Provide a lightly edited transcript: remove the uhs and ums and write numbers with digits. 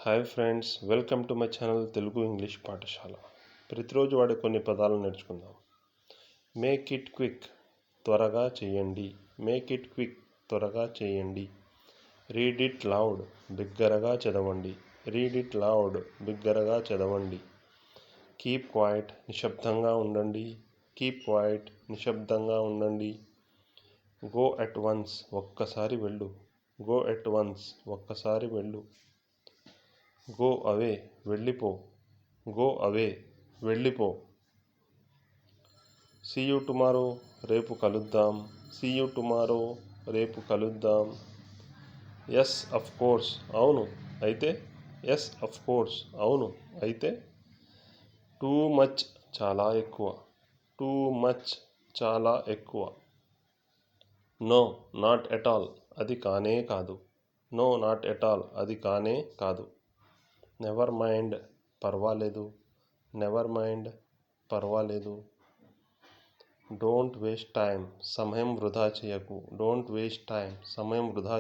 Hi friends, welcome to my channel Telugu English పాఠశాల. ప్రతిరోజు వాడే కొన్ని పదాలను నేర్చుకుందాం. మేక్ ఇట్ క్విక్, త్వరగా చేయండి. మేక్ ఇట్ క్విక్, త్వరగా చేయండి. రీడ్ ఇట్ లౌడ్, బిగ్గరగా చదవండి. రీడ్ ఇట్ లౌడ్, బిగ్గరగా చదవండి. కీప్ క్వైట్, నిశ్శబ్దంగా ఉండండి. కీప్ క్వైట్, నిశ్శబ్దంగా ఉండండి. గో అట్ వన్స్, ఒక్కసారి వెళ్ళు. గో అట్ వన్స్, ఒక్కసారి వెళ్ళు. గో అవే, వెళ్ళిపో. గో అవే, వెళ్ళిపో. సీ యూ టుమారో, రేపు కలుద్దాం. సీ యూ టుమారో, రేపు కలుద్దాం. ఎస్ అఫ్ కోర్స్, అవును అయితే. ఎస్ అఫ్ కోర్స్, అవును అయితే. టూ మచ్, చాలా ఎక్కువ. టూ మచ్, చాలా ఎక్కువ. నో నాట్ ఎట్ ఆల్, అది కానే కాదు. నో నాట్ ఎట్ ఆల్, అది కానే కాదు. నెవర్ మైండ్, పర్వాలేదు. నెవర్ మైండ్, పర్వాలేదు. డోంట్ వేస్ట్ టైం, సమయం వృధా చేయకు. డోంట్ వేస్ట్ టైం, సమయం వృధా